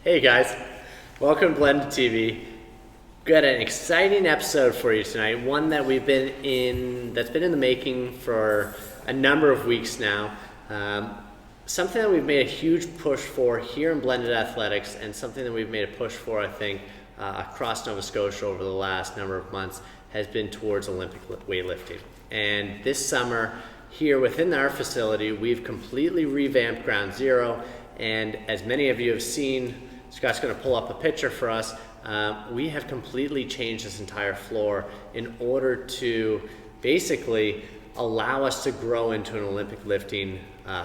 Hey guys, welcome to BlendedTV. Got an exciting episode for you tonight, one that that's been in the making for a number of weeks now. Something that we've made a huge push for here in Blended Athletics, and something that we've made a push for, I think, across Nova Scotia over the last number of months has been towards Olympic weightlifting. And this summer, here within our facility, we've completely revamped Ground Zero, and as many of you have seen, Scott's going to pull up a picture for us. We have completely changed this entire floor in order to basically allow us to grow into an Olympic lifting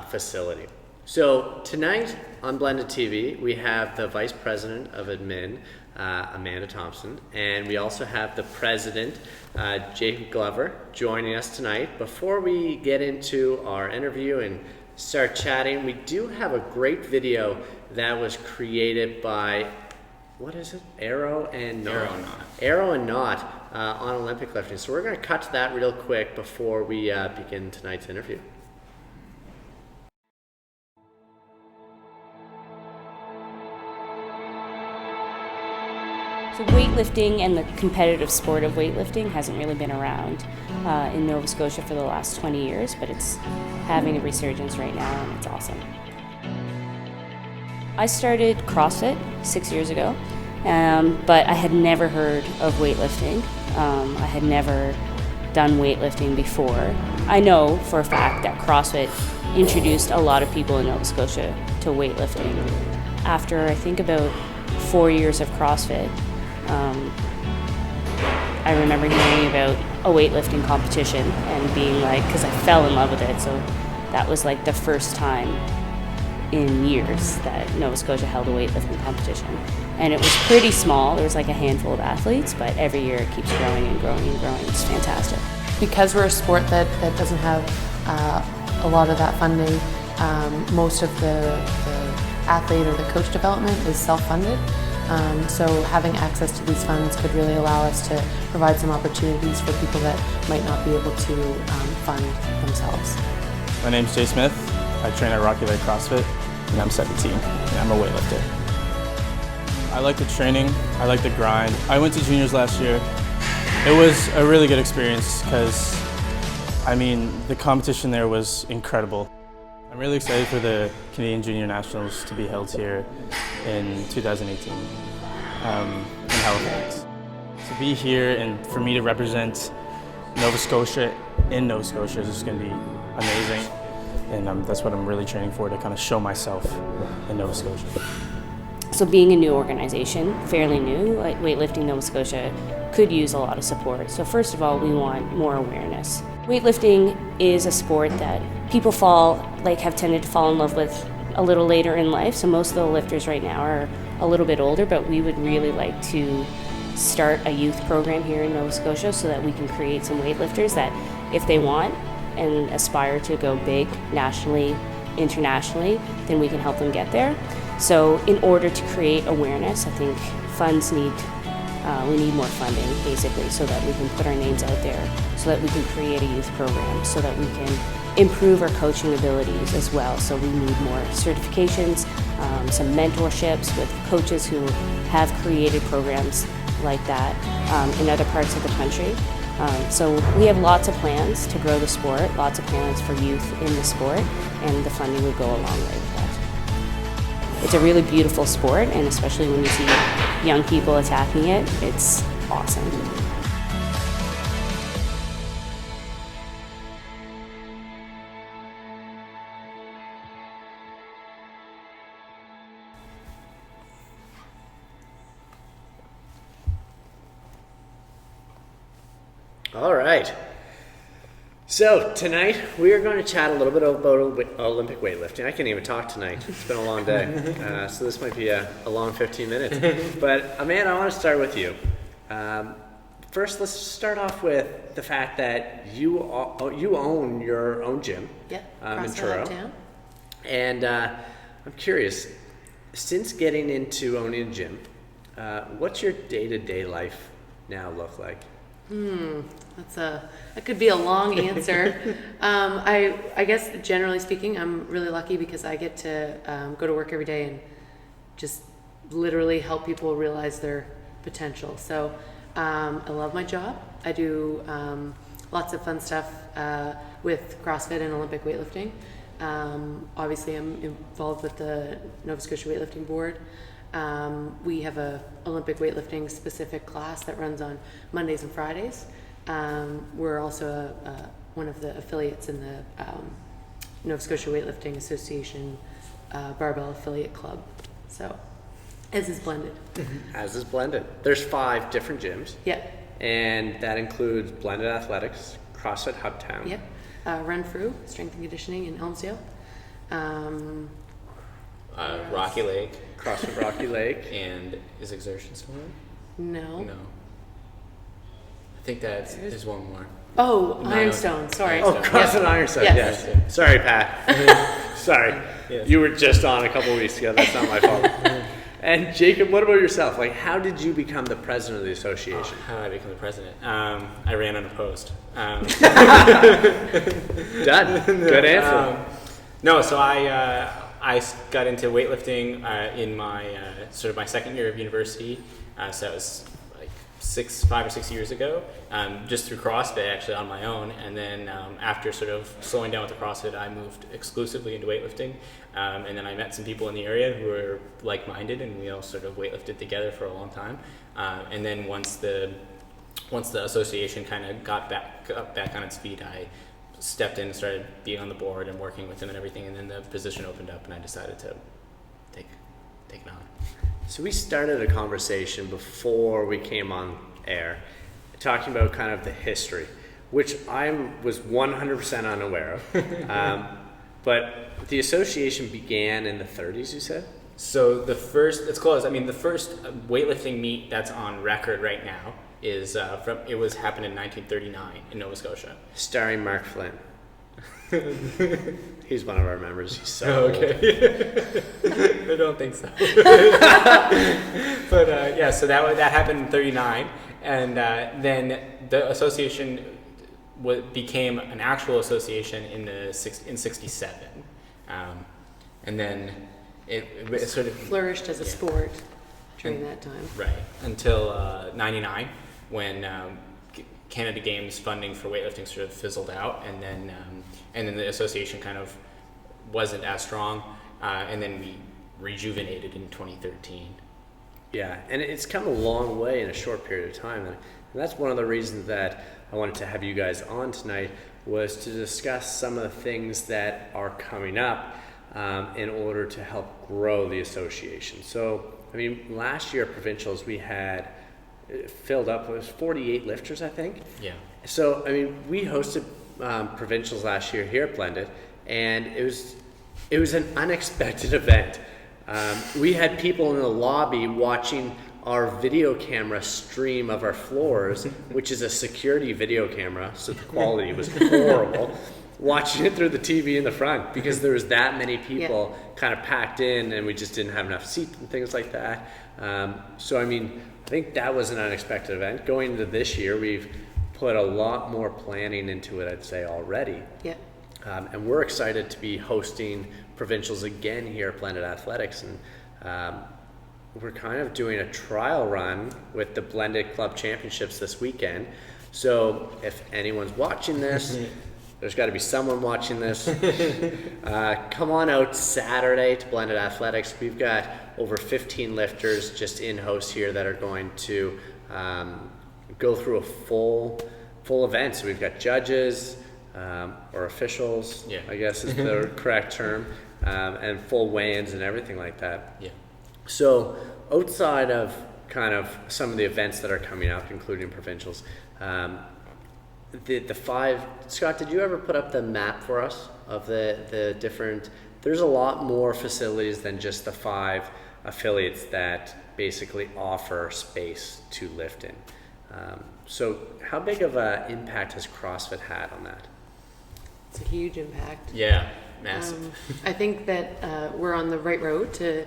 facility. So tonight on BlendedTV, we have the Vice President of Admin, Amanda Thompson, and we also have the President, Jacob Glover, joining us tonight. Before we get into our interview and start chatting, we do have a great video that was created by, what is it? Arrow and Knot on Olympic lifting. So we're going to cut to that real quick before we begin tonight's interview. So weightlifting and the competitive sport of weightlifting hasn't really been around in Nova Scotia for the last 20 years, but it's having a resurgence right now, and it's awesome. I started CrossFit 6 years ago, but I had never heard of weightlifting. I had never done weightlifting before. I know for a fact that CrossFit introduced a lot of people in Nova Scotia to weightlifting. After I think about 4 years of CrossFit, I remember hearing about a weightlifting competition and being like, because I fell in love with it, so that was like the first time in years that Nova Scotia held a weightlifting competition. And it was pretty small. There was like a handful of athletes, but every year it keeps growing and growing and growing. It's fantastic. Because we're a sport that doesn't have a lot of that funding, most of the athlete or the coach development is self-funded. So having access to these funds could really allow us to provide some opportunities for people that might not be able to fund themselves. My name's Jay Smith. I train at Rocky Lake CrossFit, and I'm 17, and I'm a weightlifter. I like the training, I like the grind. I went to juniors last year. It was a really good experience because, the competition there was incredible. I'm really excited for the Canadian Junior Nationals to be held here in 2018 in Halifax. To be here and for me to represent Nova Scotia in Nova Scotia is just going to be amazing. And that's what I'm really training for, to kind of show myself in Nova Scotia. So being a new organization, fairly new, like Weightlifting Nova Scotia could use a lot of support. So first of all, we want more awareness. Weightlifting is a sport that people have tended to fall in love with a little later in life. So most of the lifters right now are a little bit older, but we would really like to start a youth program here in Nova Scotia so that we can create some weightlifters that, if they want and aspire to go big nationally, internationally, then we can help them get there. So in order to create awareness, I think we need more funding, basically, so that we can put our names out there, so that we can create a youth program, so that we can improve our coaching abilities as well. So we need more certifications, some mentorships with coaches who have created programs like that in other parts of the country. So we have lots of plans to grow the sport, lots of plans for youth in the sport, and the funding would go a long way with that. It's a really beautiful sport, and especially when you see young people attacking it, it's awesome. All right. So tonight we are going to chat a little bit about Olympic weightlifting. I can't even talk tonight. It's been a long day. So this might be a long 15 minutes. But Amanda, I want to start with you. First, let's start off with the fact that you own your own gym in Truro. Uptown. And I'm curious, since getting into owning a gym, what's your day-to-day life now look like? That could be a long answer. I guess generally speaking, I'm really lucky because I get to go to work every day and just literally help people realize their potential. So I love my job. I do lots of fun stuff with CrossFit and Olympic weightlifting. Obviously, I'm involved with the Nova Scotia Weightlifting Board. We have a Olympic weightlifting specific class that runs on Mondays and Fridays. We're also one of the affiliates in the Nova Scotia Weightlifting Association Barbell Affiliate Club. So, as is Blended. As is Blended. There's 5 different gyms. Yep. And that includes Blended Athletics, CrossFit Hubtown. Yep. Run Through, Strength and Conditioning in Elmsdale. Rocky Lake. CrossFit Rocky Lake. And is Exertion still there? No. No. I think there's one more. Oh, No. Ironstone. Sorry. Oh, CrossFit Ironstone. Yes. Yes. Sorry, Pat. Sorry. Yes. You were just on a couple weeks ago. That's not my fault. And Jacob, what about yourself? Like, how did you become the president of the association? How did I become the president? I ran unopposed. Done. Good answer. No, so I got into weightlifting in my sort of my second year of university. So that was like 5 or 6 years ago, just through CrossFit actually on my own. And then after sort of slowing down with the CrossFit, I moved exclusively into weightlifting. And then I met some people in the area who were like-minded, and we all sort of weightlifted together for a long time. And then once the association kind of got back on its feet, I stepped in and started being on the board and working with them and everything. And then the position opened up, and I decided to take it on. So we started a conversation before we came on air, talking about kind of the history, which I was 100% unaware of. But the association began in the 30s, you said? So the first weightlifting meet that's on record right now is happened in 1939 in Nova Scotia. Starring Mark Flynn. He's one of our members. He's so old. I don't think so. But yeah, so that happened in 39, and then the association became an actual association in 67, and then it sort of Flourished as a sport during that time. Right, until 99, when Canada Games funding for weightlifting sort of fizzled out, and then the association kind of wasn't as strong, and then we rejuvenated in 2013. Yeah, and it's come a long way in a short period of time. And that's one of the reasons that I wanted to have you guys on tonight, was to discuss some of the things that are coming up in order to help grow the association. So, I mean, last year at Provincials, we had filled up, it was 48 lifters, I think. Yeah. So, I mean, we hosted Provincials last year here at Blended, and it was an unexpected event. We had people in the lobby watching our video camera stream of our floors, which is a security video camera, so the quality was horrible, watching it through the TV in the front, because there was that many people kind of packed in, and we just didn't have enough seats and things like that. So, I mean, I think that was an unexpected event. Going into this year, we've put a lot more planning into it, I'd say, already. Yeah. And we're excited to be hosting Provincials again here at Blended Athletics. And we're kind of doing a trial run with the Blended Club Championships this weekend. So if anyone's watching this, there's got to be someone watching this. Come on out Saturday to Blended Athletics. We've got over 15 lifters just in-house here that are going to go through a full event. So we've got judges, or officials, I guess is the correct term, and full weigh-ins and everything like that. Yeah. So outside of kind of some of the events that are coming up, including Provincials, the 5, Scott, did you ever put up the map for us of the different, there's a lot more facilities than just the 5 affiliates that basically offer space to lift in. So how big of an impact has CrossFit had on that? It's a huge impact. Yeah, massive. I think that we're on the right road to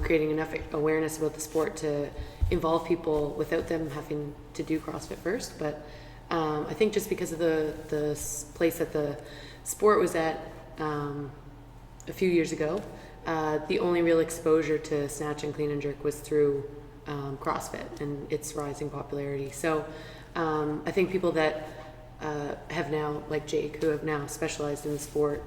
creating enough awareness about the sport to involve people without them having to do CrossFit first. But I think just because of the place that the sport was at a few years ago, the only real exposure to snatch and clean and jerk was through CrossFit and its rising popularity. So I think people that have now, like Jake, who have now specialized in the sport,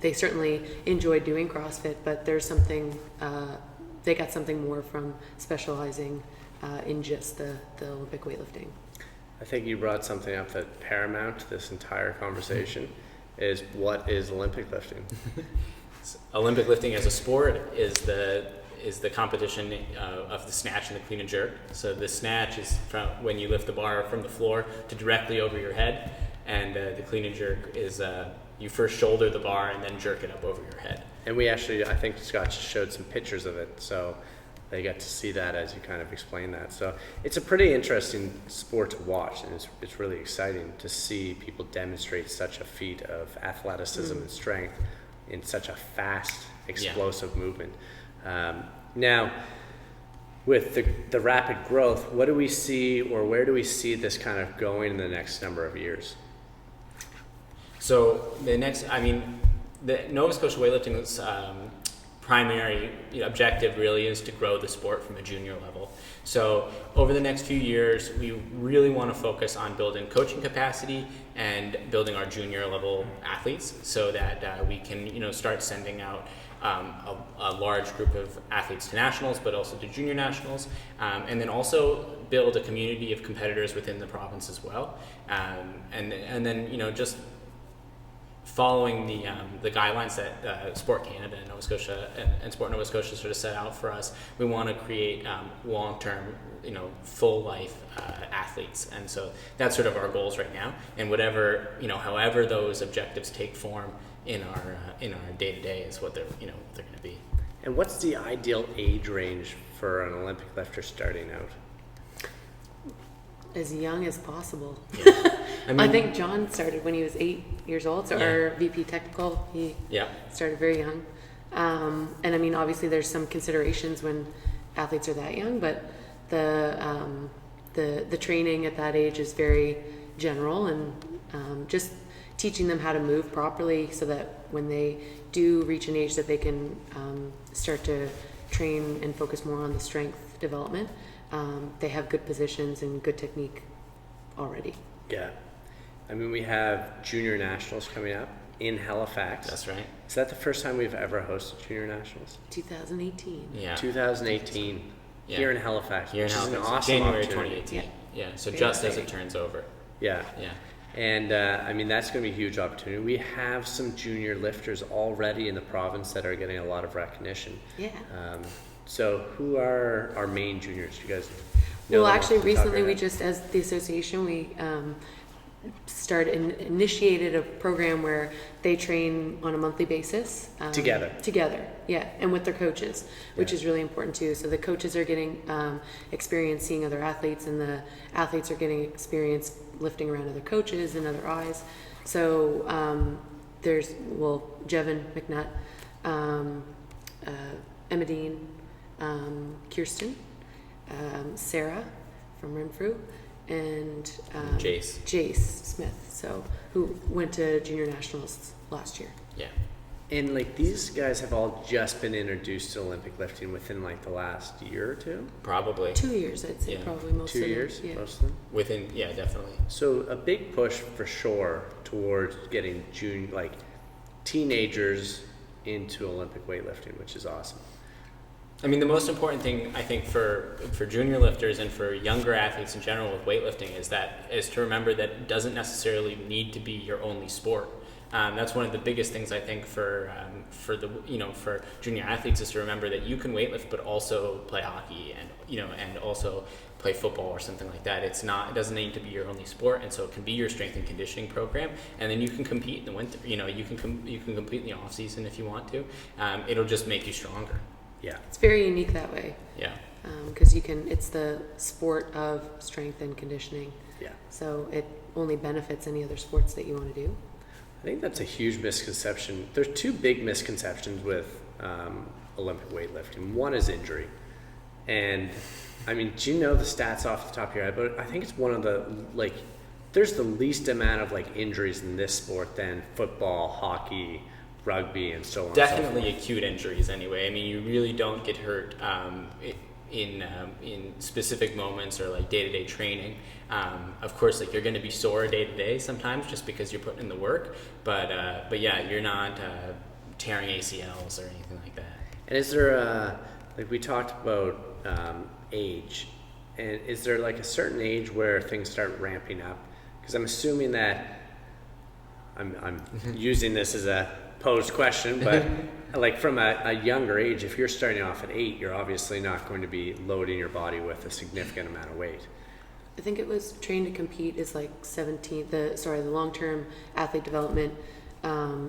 they certainly enjoy doing CrossFit, but there's something, they got something more from specializing in just the Olympic weightlifting. I think you brought something up that paramount to this entire conversation is what is Olympic lifting? Olympic lifting as a sport is the competition of the snatch and the clean and jerk. So the snatch is from when you lift the bar from the floor to directly over your head, and the clean and jerk is you first shoulder the bar and then jerk it up over your head. And we actually, I think Scott just showed some pictures of it, so they got to see that as you kind of explain that. So it's a pretty interesting sport to watch, and it's really exciting to see people demonstrate such a feat of athleticism and strength in such a fast, explosive movement. Now, with the rapid growth, what do we see, or where do we see this kind of going in the next number of years? So the Nova Scotia Weightlifting's primary objective really is to grow the sport from a junior level. So over the next few years, we really want to focus on building coaching capacity and building our junior level athletes so that we can start sending out a large group of athletes to nationals, but also to junior nationals, and then also build a community of competitors within the province as well, and then just following the guidelines that Sport Canada and Nova Scotia and Sport Nova Scotia sort of set out for us. We want to create long-term, full life athletes, and so that's sort of our goals right now. And whatever, however those objectives take form in our day-to-day is what they're going to be. And what's the ideal age range for an Olympic lifter starting out? As young as possible. Yeah. I think John started when he was 8 years old, so our VP technical, he started very young. And obviously there's some considerations when athletes are that young, but the training at that age is very general, and just teaching them how to move properly so that when they do reach an age that they can start to train and focus more on the strength development, they have good positions and good technique already. Yeah. We have junior nationals coming up in Halifax. That's right. Is that the first time we've ever hosted junior nationals? 2018. Yeah. 2018. Here in Halifax. Which is an awesome January opportunity. 2018. Yeah. So Very just as exciting. it turns over. Yeah. Yeah. And that's going to be a huge opportunity. We have some junior lifters already in the province that are getting a lot of recognition. Yeah. So who are our main juniors? You guys Well, know them off actually, the top of recently your we head? just, as the association, we initiated a program where they train on a monthly basis. Together, yeah, and with their coaches, which is really important too. So the coaches are getting experience seeing other athletes, and the athletes are getting experience lifting around other coaches and other eyes. So there's, Jevin McNutt, Emma Dean, Kirsten, Sarah from Renfrew, and Jace Smith, so who went to junior nationals last year. Yeah. And these guys have all just been introduced to Olympic lifting within the last year or two? Probably. 2 years, I'd say. Yeah. Probably most 2 of them. years, Yeah. most of them? Within, definitely. So a big push for sure towards getting teenagers into Olympic weightlifting, which is awesome. The most important thing I think for junior lifters and for younger athletes in general with weightlifting is to remember that it doesn't necessarily need to be your only sport. That's one of the biggest things I think for junior athletes is to remember that you can weightlift but also play hockey and also play football or something like that. It doesn't need to be your only sport, and so it can be your strength and conditioning program, and then you can compete in the winter. You can compete in the off season if you want to. It'll just make you stronger. Yeah. It's very unique that way. Yeah. Because it's the sport of strength and conditioning. Yeah. So it only benefits any other sports that you want to do. I think that's a huge misconception. There's two big misconceptions with Olympic weightlifting. One is injury. And do you know the stats off the top of your head? But I think it's one of the, there's the least amount of injuries in this sport than football, hockey, rugby and so on. Definitely acute injuries anyway. I mean, you really don't get hurt in specific moments or like day-to-day training. Of course, like you're going to be sore day-to-day sometimes just because you're putting in the work, but yeah, you're not tearing ACLs or anything like that. And is there like we talked about age, and is there like a certain age where things start ramping up? Because I'm assuming that I'm using this as a posed question, but like from a younger age, if you're starting off at 8, you're obviously not going to be loading your body with a significant amount of weight. I think it was train to compete is like 17. The long-term athlete development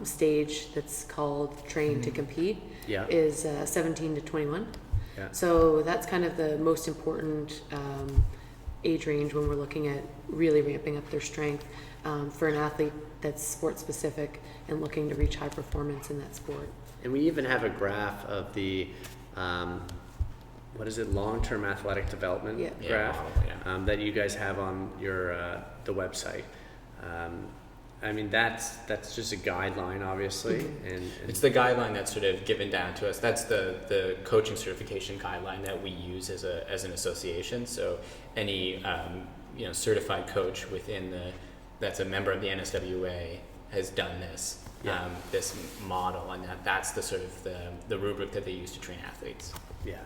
stage that's called train to compete Yeah. is 17 to 21. Yeah. So that's kind of the most important age range when we're looking at really ramping up their strength for an athlete that's sport specific and looking to reach high performance in that sport. And we even have a graph of the what is it, long-term athletic development graph that you guys have on your the website. I mean, that's just a guideline, obviously, and It's the guideline that's sort of given down to us. That's the coaching certification guideline that we use as an association. So any certified coach that's a member of the NSWA has done this this model, and that's the sort of the rubric that they use to train athletes. yeah.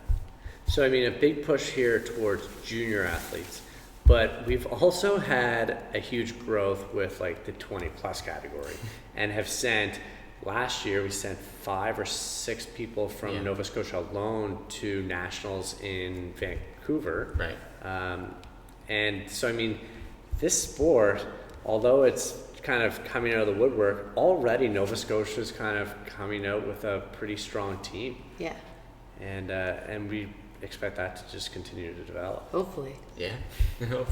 So I mean, a big push here towards junior athletes, but we've also had a huge growth with like the 20 plus category, and have sent, last year we sent 5 or 6 people from Nova Scotia alone to nationals in Vancouver. Right. And so I mean, this sport, although it's kind of coming out of the woodwork, already Nova Scotia is kind of coming out with a pretty strong team. Yeah. And we expect that to just continue to develop. Hopefully. Yeah.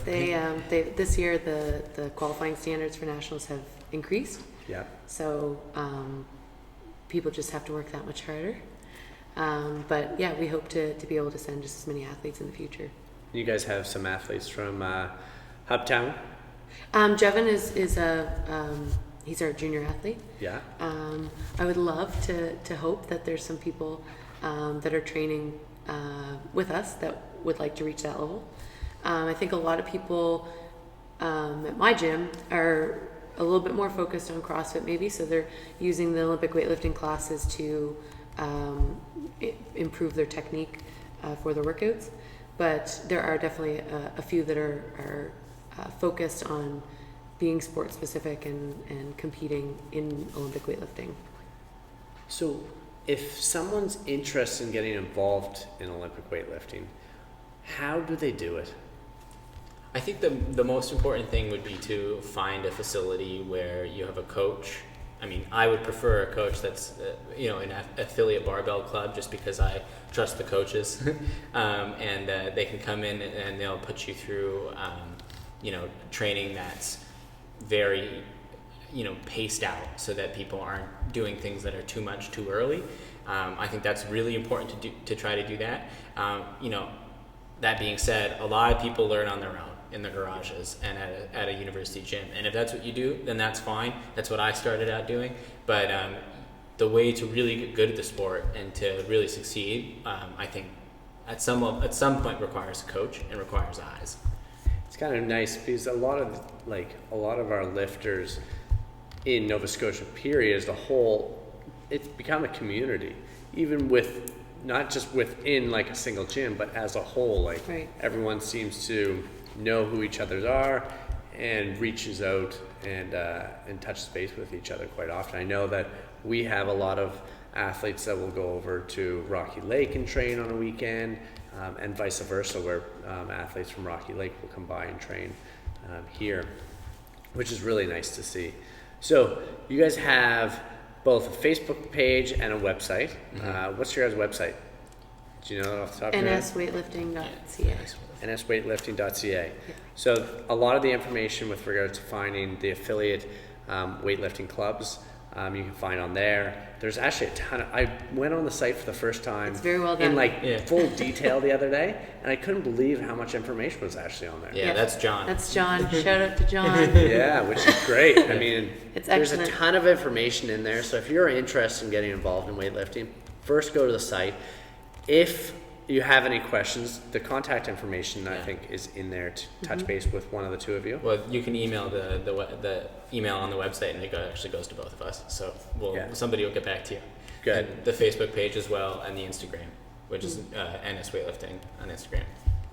They this year the qualifying standards for nationals have increased. Yeah. So people just have to work that much harder. But yeah, we hope to be able to send just as many athletes in the future. You guys have some athletes from Hubtown. Jevin is he's our junior athlete. Yeah. I would love to hope that there's some people that are training with us that would like to reach that level. I think a lot of people at my gym are a little bit more focused on CrossFit maybe, so they're using the Olympic weightlifting classes to improve their technique for the workouts. But there are definitely a few that are focused on being sport specific and competing in Olympic weightlifting. So if someone's interested in getting involved in Olympic weightlifting, how do they do it? I think the most important thing would be to find a facility where you have a coach. I mean, I would prefer a coach that's an affiliate barbell club, just because I trust the coaches, and they can come in and they'll put you through training that's very paced out, so that people aren't doing things that are too much too early. I think that's really important to try to do that. That being said, a lot of people learn on their own in the garages and at a university gym, and if that's what you do, then that's fine. That's what I started out doing. But the way to really get good at the sport and to really succeed, I think at some point requires a coach and requires eyes. It's kind of nice because a lot of our lifters in Nova Scotia period as a whole, it's become a community, even with not just within like a single gym, but as a whole, like Right. Everyone seems to know who each other are and reaches out and touches base with each other quite often. I know that we have a lot of athletes that will go over to Rocky Lake and train on a weekend, and vice versa, where athletes from Rocky Lake will come by and train here, which is really nice to see. So you guys have both a Facebook page and a website. Mm-hmm. What's your guys' website? Do you know that off the top of your head? nsweightlifting.ca. NSWweightlifting.ca. So a lot of the information with regards to finding the affiliate weightlifting clubs you can find on there. There's actually a ton of, I went on the site for the first time. It's very well in done. full detail the other day, and I couldn't believe how much information was actually on there. Yeah, that's John. That's John. Shout out to John. Yeah, which is great. I mean, It's there's excellent. a ton of information in there. So if you're interested in getting involved in weightlifting, first go to the site. If you have any questions, the contact information I think is in there to touch base with one of the two of you. Well, you can email the email on the website, and it actually goes to both of us. So somebody will get back to you. Good. And the Facebook page as well, and the Instagram, which is NS Weightlifting on Instagram.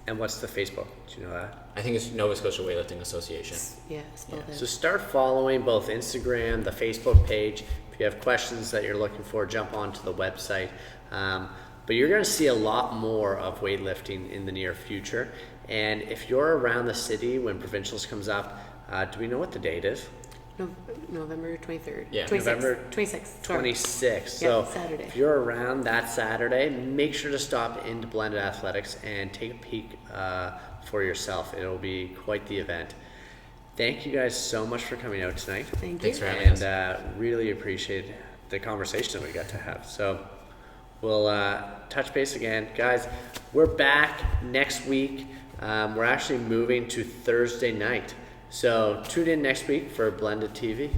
And what's the Facebook? Do you know that? I think it's Nova Scotia Weightlifting Association. Yeah, spelled So it. start following both Instagram, the Facebook page. If you have questions that you're looking for, jump onto the website. But you're going to see a lot more of weightlifting in the near future. And if you're around the city when Provincials comes up, do we know what the date is? November 23rd. Yeah. 26th. November 26th. Sorry. 26th. So Saturday. if you're around that Saturday, make sure to stop into Blended Athletics and take a peek for yourself. It'll be quite the event. Thank you guys so much for coming out tonight. Thank you. Thanks for having us. And really appreciate the conversation that we got to have. So we'll touch base again. Guys, we're back next week. We're actually moving to Thursday night. So tune in next week for BlendedTV.